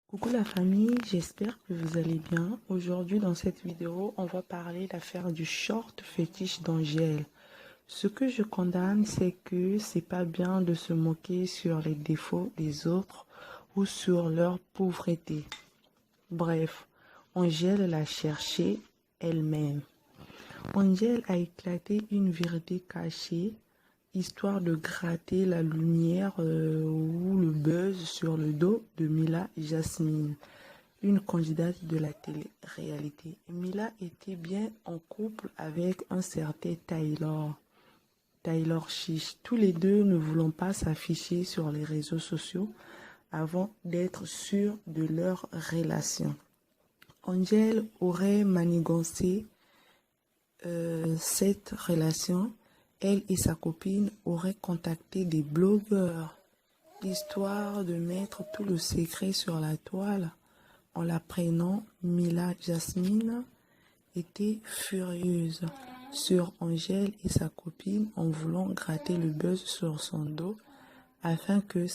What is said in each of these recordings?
Coucou la famille, j'espère que vous allez bien. Aujourd'hui dans cette vidéo, on va parler de l'affaire du short fétiche d'Angèle. Ce que je condamne, c'est que c'est pas bien de se moquer sur les défauts des autres ou sur leur pauvreté. Bref, Angèle l'a cherché elle-même. Angèle a éclaté une vérité cachée, histoire de gratter la lumière ou le buzz sur le dos de Mila Jasmine, une candidate de la télé-réalité. Mila était bien en couple avec un certain Taylor Chiche. Tous les deux ne voulant pas s'afficher sur les réseaux sociaux avant d'être sûrs de leur relation. Angèle aurait manigancé cette relation. Elle et sa copine auraient contacté des blogueurs, histoire de mettre tout le secret sur la toile. En la prenant, Mila Jasmine était furieuse sur Angèle et sa copine en voulant gratter le buzz sur son dos afin que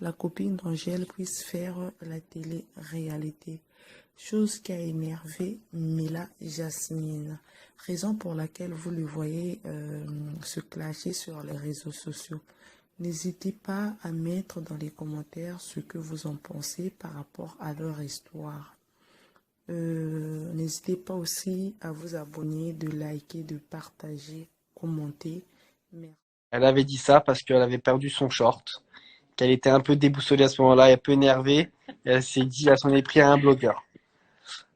la copine d'Angèle puisse faire la télé-réalité. Chose qui a énervé Mila Jasmine, raison pour laquelle vous le voyez se clasher sur les réseaux sociaux. N'hésitez pas à mettre dans les commentaires ce que vous en pensez par rapport à leur histoire. N'hésitez pas aussi à vous abonner, de liker, de partager, commenter. Merci. Elle avait dit ça parce qu'elle avait perdu son short, qu'elle était un peu déboussolée à ce moment-là, un peu énervée. Et elle s'est dit, elle s'en est pris à un blogueur.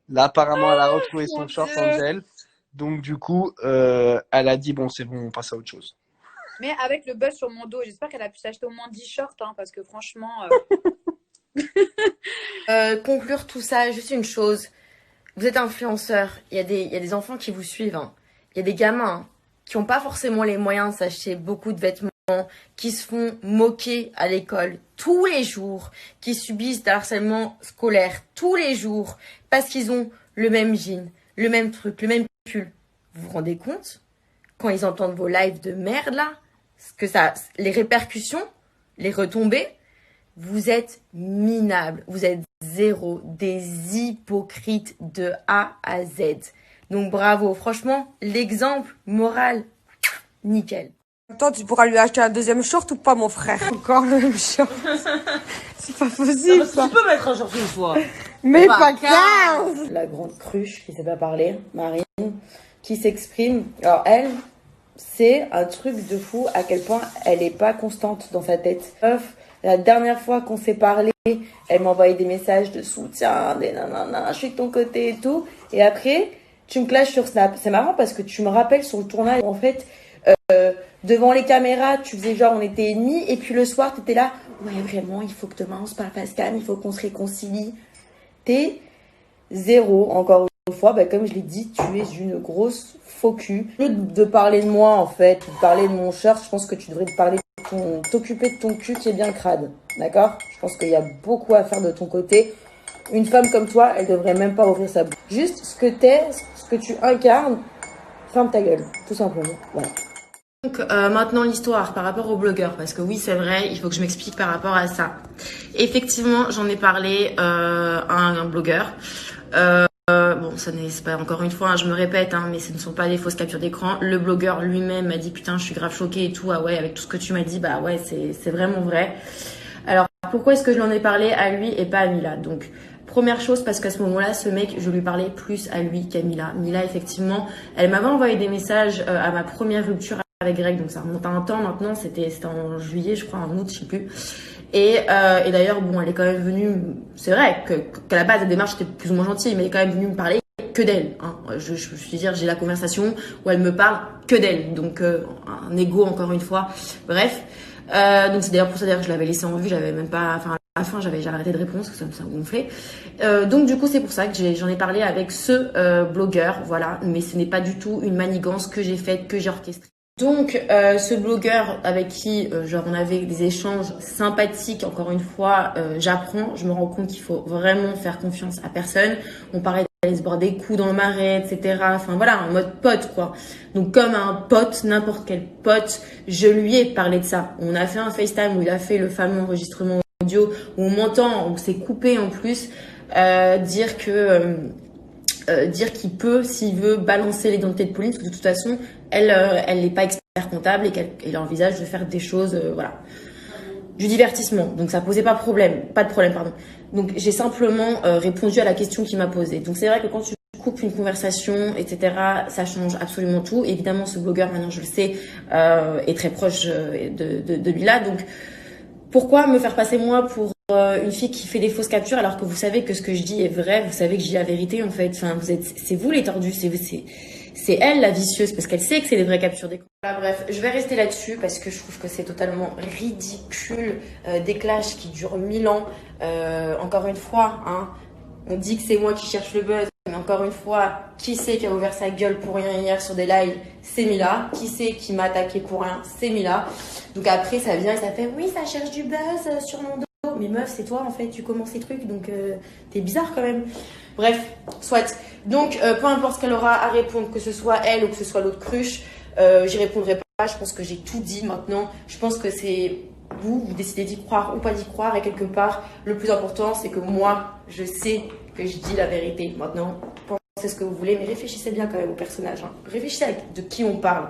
Là, apparemment, elle a retrouvé son short, Angèle. Donc, du coup, elle a dit, bon, c'est bon, on passe à autre chose. Mais avec le buzz sur mon dos, j'espère qu'elle a pu s'acheter au moins 10 shorts, hein, parce que franchement... Conclure tout ça, juste une chose. Vous êtes influenceur, il y a des enfants qui vous suivent. Hein. Il y a des gamins qui n'ont pas forcément les moyens de s'acheter beaucoup de vêtements, qui se font moquer à l'école tous les jours, qui subissent de harcèlement scolaire tous les jours, parce qu'ils ont le même jean, le même truc, le même pull. Vous vous rendez compte quand ils entendent vos lives de merde là, les répercussions, les retombées, vous êtes minables, vous êtes zéro, des hypocrites de A à Z. Donc bravo, franchement, l'exemple moral, nickel. Toi, tu pourras lui acheter un deuxième short ou pas, mon frère? Encore le même short. C'est pas possible, ça. Tu peux mettre un short une fois. Mais pas 15. La grande cruche qui sait pas parler, Marine, qui s'exprime. Alors elle, c'est un truc de fou à quel point elle est pas constante dans sa tête. La dernière fois qu'on s'est parlé, elle m'a envoyé des messages de soutien, des nanana, je suis de ton côté et tout. Et après, tu me clashes sur Snap. C'est marrant parce que tu me rappelles sur le tournage, en fait, devant les caméras, tu faisais genre on était ennemis. Et puis le soir, tu étais là, ouais, vraiment, il faut que demain on se parle face cam, il faut qu'on se réconcilie. T'es zéro, encore une fois, bah, comme je l'ai dit, tu es une grosse faux cul. Au lieu de parler de moi, en fait, de parler de mon short, je pense que tu devrais t'occuper de ton cul qui est bien crade. D'accord? Je pense qu'il y a beaucoup à faire de ton côté. Une femme comme toi, elle devrait même pas ouvrir sa bouche. Juste ce que t'es, ce que tu incarnes, ferme ta gueule, tout simplement. Voilà. Donc maintenant l'histoire par rapport aux blogueurs, parce que oui c'est vrai, il faut que je m'explique par rapport à ça. Effectivement, j'en ai parlé à un blogueur. Bon, ça n'est pas encore une fois, hein, je me répète, hein, mais ce ne sont pas des fausses captures d'écran. Le blogueur lui-même m'a dit putain, je suis grave choquée et tout. Ah ouais, avec tout ce que tu m'as dit, bah ouais, c'est vraiment vrai. Alors pourquoi est-ce que je lui en ai parlé à lui et pas à Mila? Donc première chose, parce qu'à ce moment-là, ce mec, je lui parlais plus à lui qu'à Mila. Mila, effectivement, elle m'avait envoyé des messages à ma première rupture avec Greg, donc ça remonte à un temps maintenant, c'était en juillet, je crois, en août, je sais plus. Et d'ailleurs, bon, elle est quand même venue, c'est vrai qu'à la base, la démarche était plus ou moins gentille, mais elle est quand même venue me parler que d'elle. Hein. Je veux dire, j'ai la conversation où elle me parle que d'elle, donc un ego encore une fois. Bref, donc c'est d'ailleurs pour ça d'ailleurs que je l'avais laissé en vue, j'avais même pas, enfin à la fin j'avais arrêté de répondre parce que ça me gonflait. Donc du coup c'est pour ça que j'en ai parlé avec ce blogueur, voilà, mais ce n'est pas du tout une manigance que j'ai faite, que j'ai orchestrée. Donc, ce blogueur avec qui, genre, on avait des échanges sympathiques, encore une fois, j'apprends, je me rends compte qu'il faut vraiment faire confiance à personne. On parlait d'aller se boire des coups dans le marais, etc. Enfin, voilà, en mode pote, quoi. Donc, comme un pote, n'importe quel pote, je lui ai parlé de ça. On a fait un FaceTime où il a fait le fameux enregistrement audio où on m'entend, où c'est coupé en plus, dire qu'il peut, s'il veut, balancer l'identité de Pauline, parce que de toute façon, elle n'est pas expert comptable et qu'elle envisage de faire des choses, voilà, du divertissement. Donc ça posait pas de problème, pardon. Donc j'ai simplement répondu à la question qu'il m'a posée. Donc c'est vrai que quand tu coupes une conversation, etc., ça change absolument tout. Évidemment, ce blogueur, maintenant je le sais, est très proche de Mila. Donc pourquoi me faire passer moi pour une fille qui fait des fausses captures alors que vous savez que ce que je dis est vrai, vous savez que je dis la vérité en fait. Enfin, c'est vous les tordus, c'est elle la vicieuse parce qu'elle sait que c'est des vraies captures d'écran. Voilà, bref, je vais rester là-dessus parce que je trouve que c'est totalement ridicule. Des clashs qui durent 1000 ans. Encore une fois, hein, on dit que c'est moi qui cherche le buzz. Mais encore une fois, qui c'est qui a ouvert sa gueule pour rien hier sur des lives? C'est Mila. Qui c'est qui m'a attaqué pour rien? C'est Mila. Donc après, ça vient et ça fait oui, ça cherche du buzz sur mon dos. Mais meuf, c'est toi en fait, tu commences ces trucs, donc t'es bizarre quand même. Bref, soit. Donc, peu importe ce qu'elle aura à répondre, que ce soit elle ou que ce soit l'autre cruche, j'y répondrai pas. Je pense que j'ai tout dit maintenant. Je pense que c'est vous décidez d'y croire ou pas d'y croire. Et quelque part, le plus important, c'est que moi, je sais que je dis la vérité. Maintenant, pensez ce que vous voulez, mais réfléchissez bien quand même au personnage. Hein. Réfléchissez de qui on parle.